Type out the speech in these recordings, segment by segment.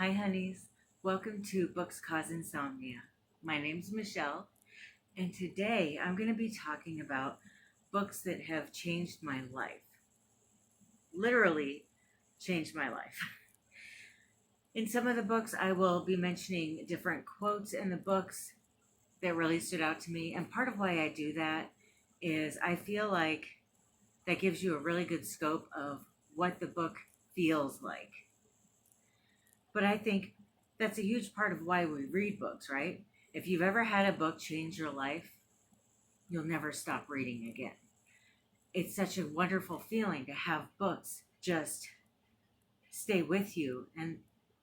Hi, honeys. Welcome to Books Cause Insomnia. My name's Michelle, and today I'm going to be talking about books that have changed my life. Literally changed my life. In some of the books, I will be mentioning different quotes in the books that really stood out to me, and part of why I do that is I feel like that gives you a really good scope of what the book feels like. But I think that's a huge part of why we read books, right? If you've ever had a book change your life, you'll never stop reading again. It's such a wonderful feeling to have books just stay with you and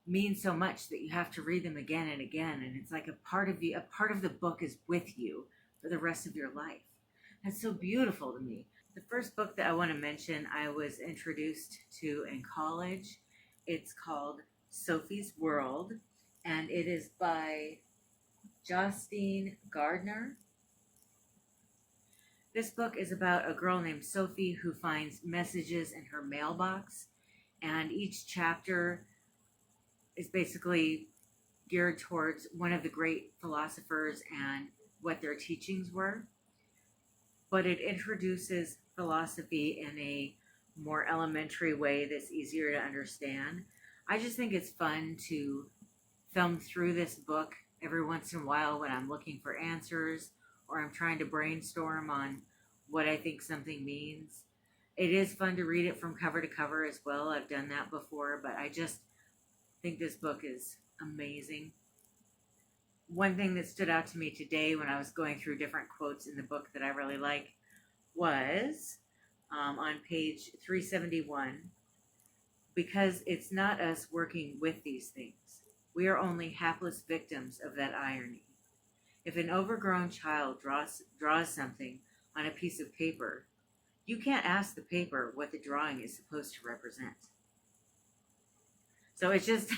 mean so much that you have to read them again and again. And it's like a part of you, a part of the book is with you for the rest of your life. That's so beautiful to me. The first book that I want to mention, I was introduced to in college. It's called Sophie's World, and it is by Jostein Gaarder. This book is about a girl named Sophie who finds messages in her mailbox, and each chapter is basically geared towards one of the great philosophers and what their teachings were. But it introduces philosophy in a more elementary way that's easier to understand. I just think it's fun to thumb through this book every once in a while when I'm looking for answers or I'm trying to brainstorm on what I think something means. It is fun to read it from cover to cover as well. I've done that before, but I just think this book is amazing. One thing that stood out to me today when I was going through different quotes in the book that I really like was on page 371, because it's not us working with these things. We are only hapless victims of that irony. If an overgrown child draws something on a piece of paper, you can't ask the paper what the drawing is supposed to represent. So it's just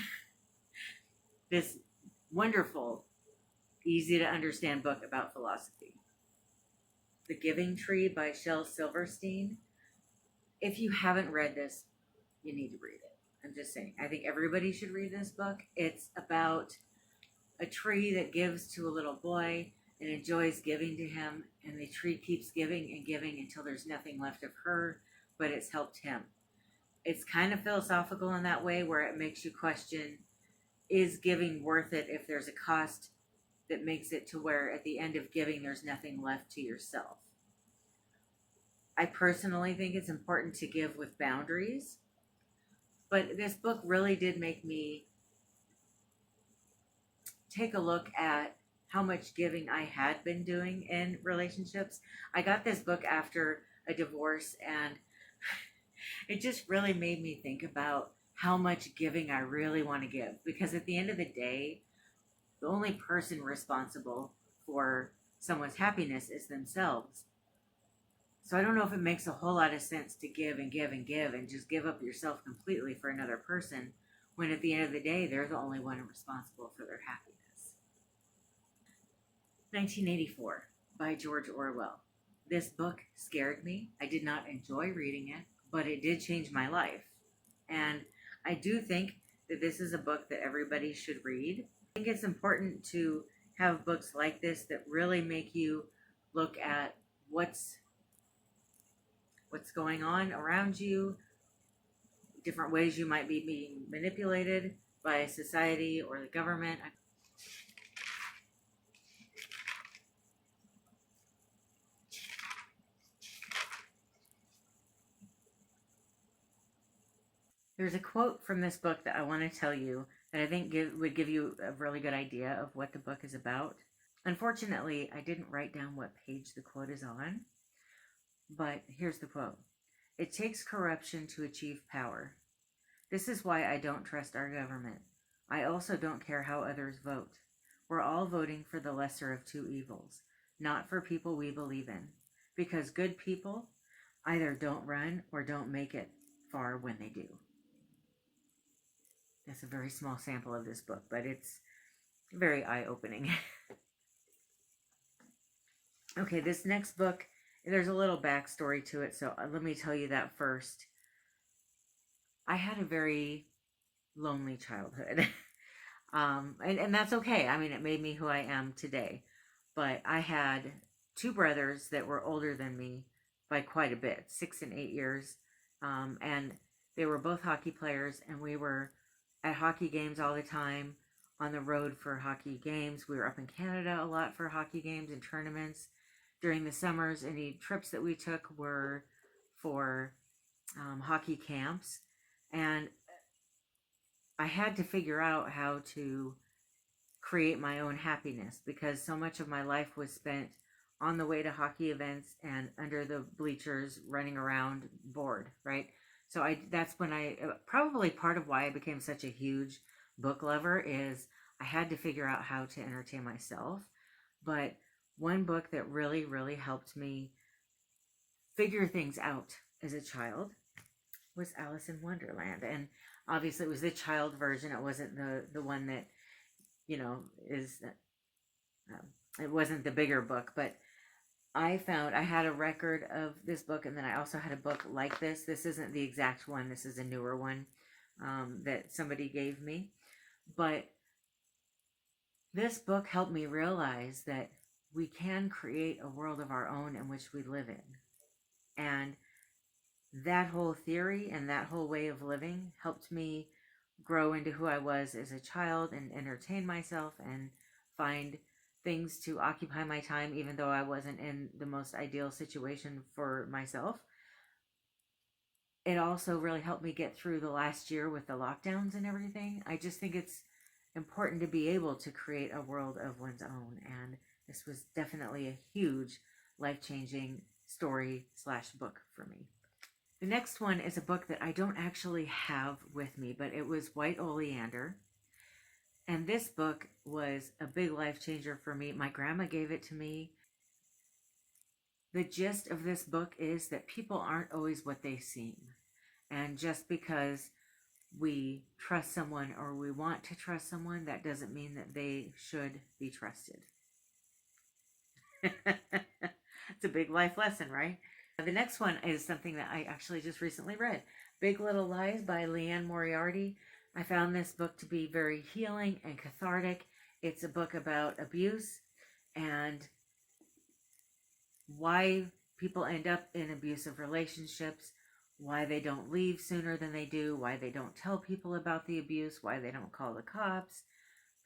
this wonderful, easy to understand book about philosophy. The Giving Tree by Shel Silverstein. If you haven't read this, you need to read it. I'm just saying. I think everybody should read this book. It's about a tree that gives to a little boy and enjoys giving to him, and the tree keeps giving and giving until there's nothing left of her, but it's helped him. It's kind of philosophical in that way where it makes you question, is giving worth it if there's a cost that makes it to where at the end of giving there's nothing left to yourself? I personally think it's important to give with boundaries, but this book really did make me take a look at how much giving I had been doing in relationships. I got this book after a divorce, and it just really made me think about how much giving I really want to give, because at the end of the day, the only person responsible for someone's happiness is themselves. So I don't know if it makes a whole lot of sense to give and give and give and just give up yourself completely for another person, when at the end of the day, they're the only one responsible for their happiness. 1984 by George Orwell. This book scared me. I did not enjoy reading it, but it did change my life. And I do think that this is a book that everybody should read. I think it's important to have books like this that really make you look at what's going on around you, different ways you might be being manipulated by society or the government. There's a quote from this book that I want to tell you that I think would give you a really good idea of what the book is about. Unfortunately, I didn't write down what page the quote is on, but here's the quote. It takes corruption to achieve power. This is why I don't trust our government. I also don't care how others vote. We're all voting for the lesser of two evils, not for people we believe in, because good people either don't run or don't make it far when they do. That's a very small sample of this book, but it's very eye-opening. Okay, this next book, there's a little backstory to it, so let me tell you that first. I had a very lonely childhood. And that's okay. I mean, it made me who I am today. But I had two brothers that were older than me by quite a bit, 6 and 8 years. And they were both hockey players, and we were at hockey games all the time, on the road for hockey games. We were up in Canada a lot for hockey games and tournaments. During the summers, any trips that we took were for hockey camps. And I had to figure out how to create my own happiness because so much of my life was spent on the way to hockey events and under the bleachers running around bored, right? So that's when I probably part of why I became such a huge book lover is I had to figure out how to entertain myself. But one book that really helped me figure things out as a child was Alice in Wonderland. And obviously it was the child version. It wasn't the one that, is, it wasn't the bigger book, but I found I had a record of this book, and then I also had a book like this. This isn't the exact one. This is a newer one that somebody gave me. But this book helped me realize that we can create a world of our own in which we live in. And that whole theory and that whole way of living helped me grow into who I was as a child and entertain myself and find things to occupy my time, even though I wasn't in the most ideal situation for myself. It also really helped me get through the last year with the lockdowns and everything. I just think it's important to be able to create a world of one's own. And this was definitely a huge life-changing story/book for me. The next one is a book that I don't actually have with me, but it was White Oleander. And this book was a big life changer for me. My grandma gave it to me. The gist of this book is that people aren't always what they seem. And just because we trust someone or we want to trust someone, that doesn't mean that they should be trusted. It's a big life lesson, right? The next one is something that I actually just recently read. Big Little Lies by Liane Moriarty. I found this book to be very healing and cathartic. It's a book about abuse and why people end up in abusive relationships, why they don't leave sooner than they do, why they don't tell people about the abuse, why they don't call the cops.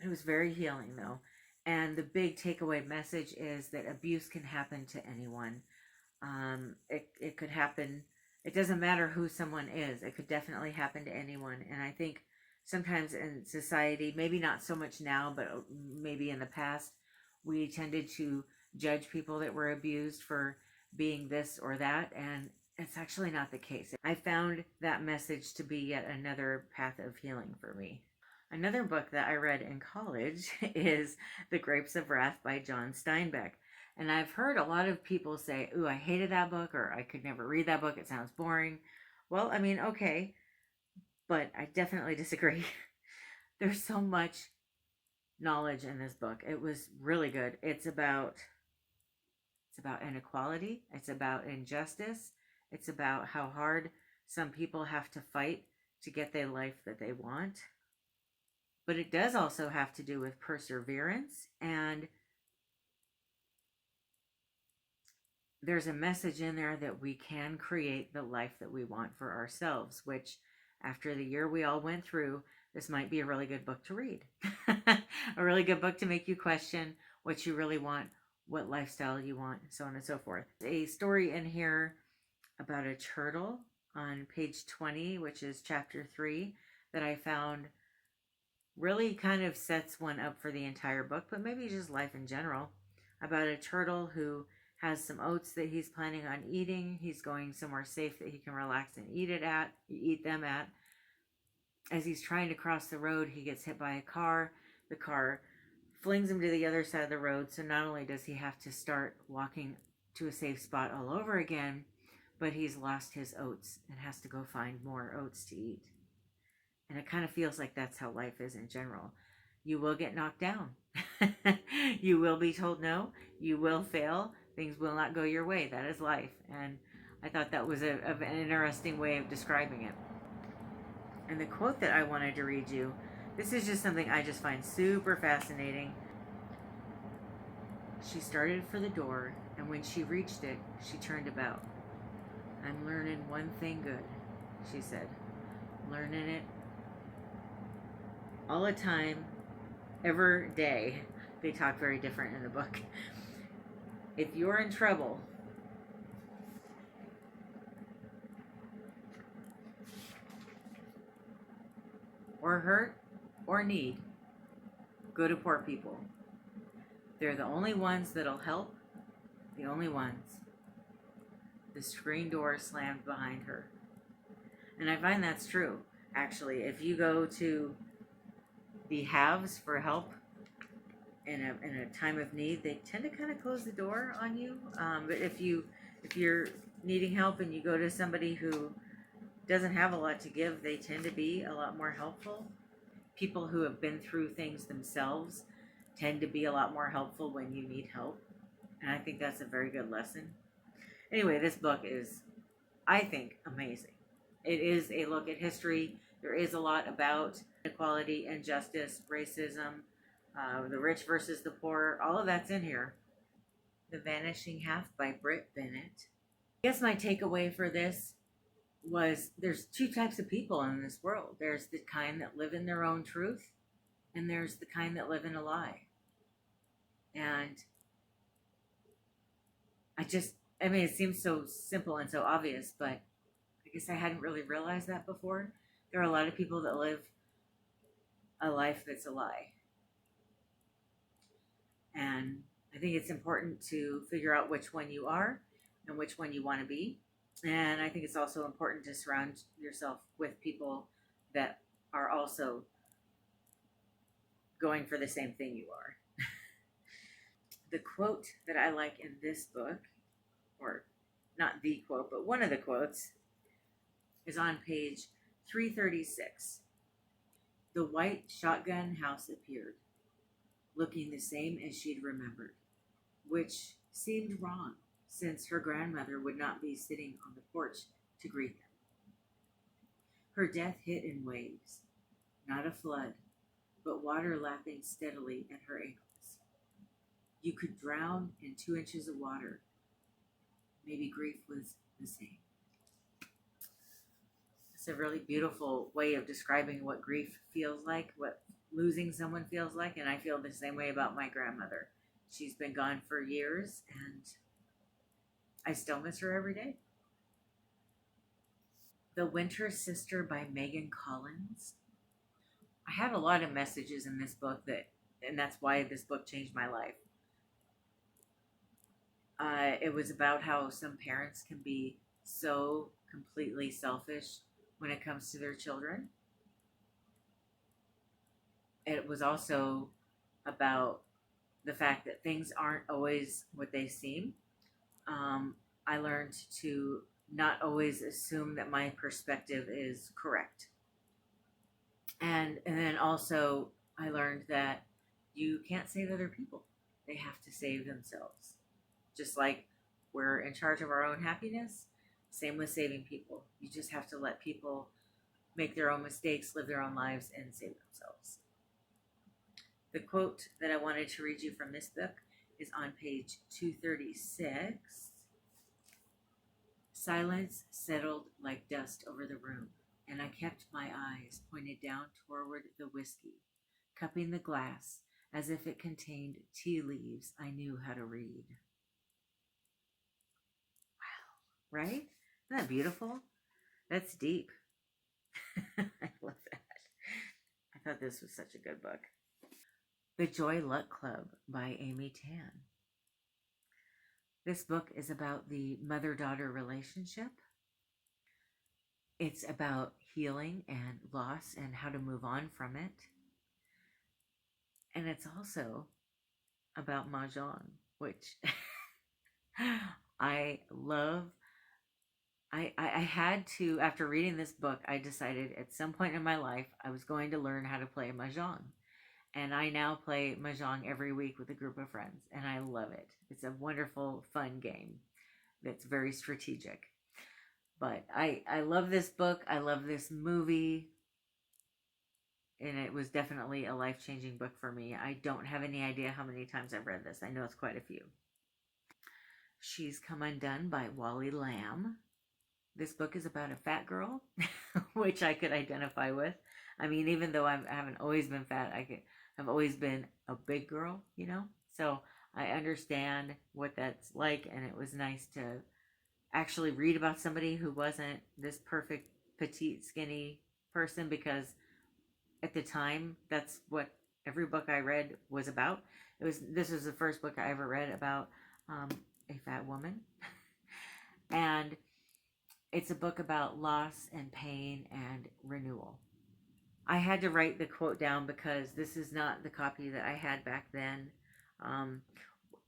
It was very healing, though. And the big takeaway message is that abuse can happen to anyone. It could happen. It doesn't matter who someone is. It could definitely happen to anyone. And I think sometimes in society, maybe not so much now, but maybe in the past, we tended to judge people that were abused for being this or that. And it's actually not the case. I found that message to be yet another path of healing for me. Another book that I read in college is The Grapes of Wrath by John Steinbeck. And I've heard a lot of people say, ooh, I hated that book, or I could never read that book. It sounds boring. Well, I mean, okay, but I definitely disagree. There's so much knowledge in this book. It was really good. It's about inequality. It's about injustice. It's about how hard some people have to fight to get the life that they want. But it does also have to do with perseverance, and there's a message in there that we can create the life that we want for ourselves, which after the year we all went through, this might be a really good book to read. A really good book to make you question what you really want, what lifestyle you want, so on and so forth. A story in here about a turtle on page 20, which is chapter 3, that I found really kind of sets one up for the entire book, but maybe just life in general, about a turtle who has some oats that he's planning on eating. He's going somewhere safe that he can relax and eat them at. As he's trying to cross the road, he gets hit by a car. The car flings him to the other side of the road. So not only does he have to start walking to a safe spot all over again, but he's lost his oats and has to go find more oats to eat. And it kind of feels like that's how life is in general. You will get knocked down. You will be told no. You will fail. Things will not go your way. That is life. And I thought that was an interesting way of describing it. And the quote that I wanted to read you This is just something I just find super fascinating. She started for the door, and when she reached it, she turned about. I'm learning one thing good, she said. Learning it all the time, every day. They talk very different in the book. If you're in trouble, or hurt, or need, go to poor people. They're the only ones that'll help, the only ones. The screen door slammed behind her. And I find that's true, actually. If you go to the haves for help in a time of need, they tend to kind of close the door on you. But if you're needing help and you go to somebody who doesn't have a lot to give, they tend to be a lot more helpful. People who have been through things themselves tend to be a lot more helpful when you need help. And I think that's a very good lesson. Anyway, this book is, I think, amazing. It is a look at history. There is a lot about inequality, injustice, racism, the rich versus the poor. All of that's in here. The Vanishing Half by Brit, Bennett. I guess my takeaway for this was there's two types of people in this world. There's the kind that live in their own truth, and there's the kind that live in a lie. And I mean, it seems so simple and so obvious, but I guess I hadn't really realized that before. There are a lot of people that live a life that's a lie. And I think it's important to figure out which one you are and which one you want to be. And I think it's also important to surround yourself with people that are also going for the same thing you are. The quote that I like in this book, or not the quote, but one of the quotes, is on page 336. The white shotgun house appeared, looking the same as she'd remembered, which seemed wrong, since her grandmother would not be sitting on the porch to greet them. Her death hit in waves, not a flood, but water lapping steadily at her ankles. You could drown in 2 inches of water. Maybe grief was the same. It's a really beautiful way of describing what grief feels like, what losing someone feels like, and I feel the same way about my grandmother. She's been gone for years, and I still miss her every day. The Winter Sister by Megan Collins. I have a lot of messages in this book and that's why this book changed my life. It was about how some parents can be so completely selfish when it comes to their children. It was also about the fact that things aren't always what they seem. I learned to not always assume that my perspective is correct. And then also I learned that you can't save other people. They have to save themselves. Just like we're in charge of our own happiness, same with saving people. You just have to let people make their own mistakes, live their own lives, and save themselves. The quote that I wanted to read you from this book is on page 236. Silence settled like dust over the room, and I kept my eyes pointed down toward the whiskey, cupping the glass as if it contained tea leaves I knew how to read. Right? Isn't that beautiful? That's deep. I love that. I thought this was such a good book. The Joy Luck Club by Amy Tan. This book is about the mother-daughter relationship. It's about healing and loss and how to move on from it. And it's also about mahjong, which I love. I had to, after reading this book, I decided at some point in my life I was going to learn how to play mahjong. And I now play mahjong every week with a group of friends, and I love it. It's a wonderful, fun game that's very strategic. But I love this book. I love this movie. and it was definitely a life-changing book for me. I don't have any idea how many times I've read this. I know it's quite a few. She's Come Undone by Wally Lamb. This book is about a fat girl, which I could identify with. I mean, even though I haven't always been fat, I've always been a big girl, you know? So I understand what that's like, and it was nice to actually read about somebody who wasn't this perfect, petite, skinny person, because at the time, that's what every book I read was about. This was the first book I ever read about a fat woman. And it's a book about loss and pain and renewal. I had to write the quote down because this is not the copy that I had back then. Um,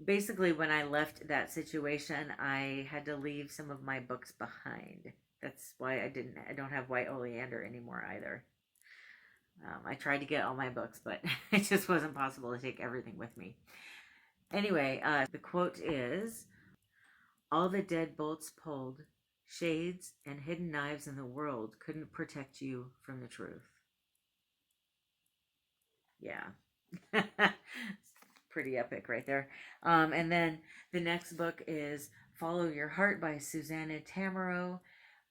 Basically, when I left that situation, I had to leave some of my books behind. That's why I don't have White Oleander anymore either. I tried to get all my books, but it just wasn't possible to take everything with me. Anyway, the quote is, all the deadbolts pulled, shades and hidden knives in the world couldn't protect you from the truth. Yeah. Pretty epic right there. And then the next book is Follow Your Heart by Susanna Tamaro.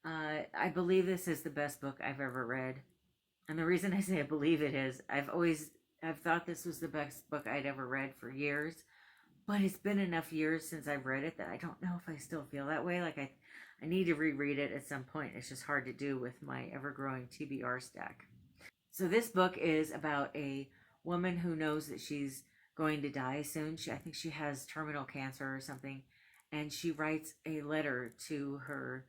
I believe this is the best book I've ever read. And the reason I say I believe it is I've thought this was the best book I'd ever read for years, but it's been enough years since I've read it that I don't know if I still feel that way. Like I need to reread it at some point. It's just hard to do with my ever-growing TBR stack. So this book is about a woman who knows that she's going to die soon. I think she has terminal cancer or something, and she writes a letter to her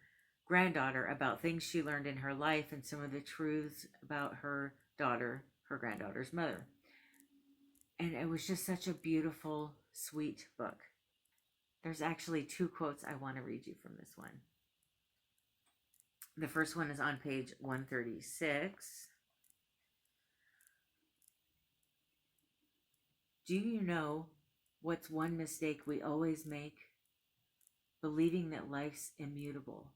granddaughter about things she learned in her life and some of the truths about her daughter, her granddaughter's mother. And it was just such a beautiful, sweet book. There's actually two quotes I want to read you from this one. The first one is on page 136. Do you know what's one mistake we always make? Believing that life's immutable.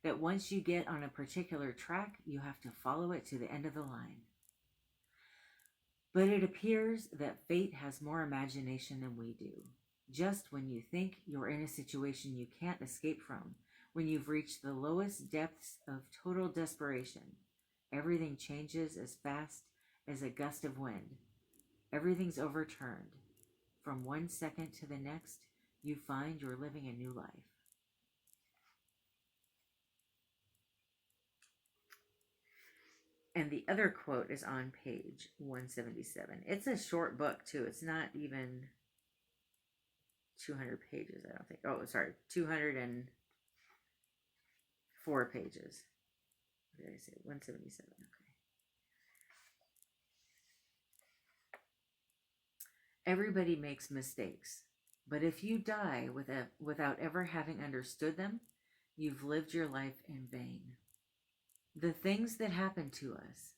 That once you get on a particular track, you have to follow it to the end of the line. But it appears that fate has more imagination than we do. Just when you think you're in a situation you can't escape from, when you've reached the lowest depths of total desperation, everything changes as fast as a gust of wind. Everything's overturned. From one second to the next, you find you're living a new life. And the other quote is on page 177. It's a short book, too. It's not even 200 pages, I don't think. Oh, sorry, 204 pages. What did I say? 177. Okay. Everybody makes mistakes, but if you die without ever having understood them, you've lived your life in vain. The things that happen to us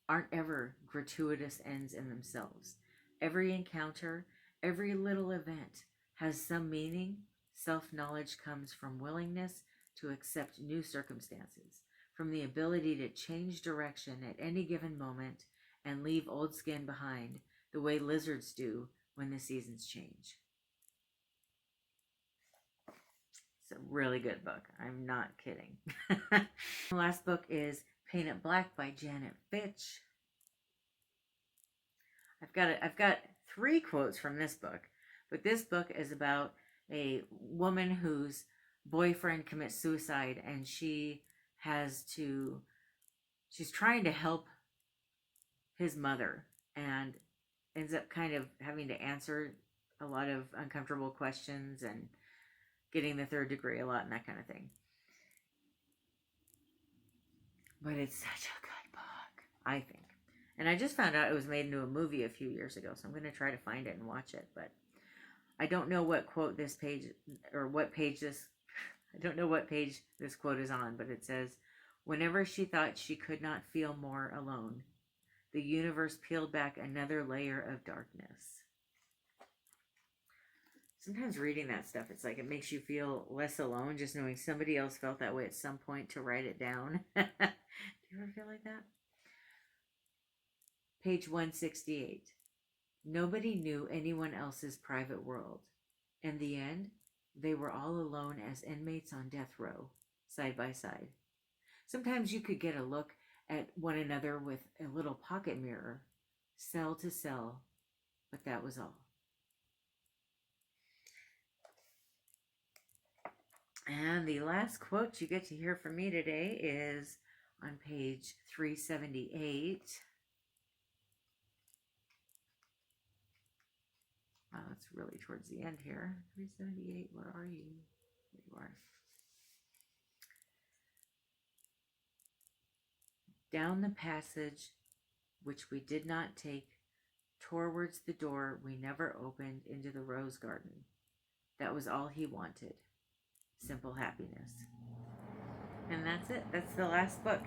aren't ever gratuitous ends in themselves. Every encounter, every little event has some meaning. Self-knowledge comes from willingness to accept new circumstances, from the ability to change direction at any given moment and leave old skin behind, the way lizards do when the seasons change. It's a really good book. I'm not kidding. The last book is Paint It Black by Janet Fitch. I've got 3 quotes from this book, but this book is about a woman whose boyfriend commits suicide, and she's trying to help his mother, and ends up kind of having to answer a lot of uncomfortable questions and getting the 3rd degree a lot and that kind of thing. But it's such a good book, I think. And I just found out it was made into a movie a few years ago, so I'm going to try to find it and watch it. But I don't know what quote this page, or what page this, I don't know what page this quote is on, but it says, whenever she thought she could not feel more alone, the universe peeled back another layer of darkness. Sometimes reading that stuff, it's like it makes you feel less alone, just knowing somebody else felt that way at some point to write it down. Do you ever feel like that? Page 168. Nobody knew anyone else's private world. In the end, they were all alone as inmates on death row, side by side. Sometimes you could get a look at one another with a little pocket mirror, cell to cell, but that was all. And the last quote you get to hear from me today is on page 378. Wow, that's really towards the end here. 378, where are you? There you are. Down the passage which we did not take, towards the door we never opened into the rose garden. That was all he wanted. Simple happiness. And that's it. That's the last book.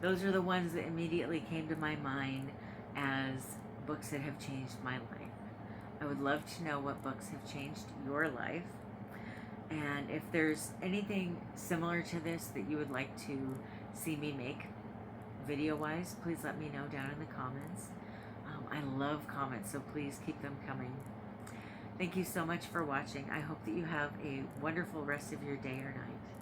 Those are the ones that immediately came to my mind as books that have changed my life. I would love to know what books have changed your life. And if there's anything similar to this that you would like to see me make video-wise, please let me know down in the comments. I love comments, so please keep them coming. Thank you so much for watching. I hope that you have a wonderful rest of your day or night.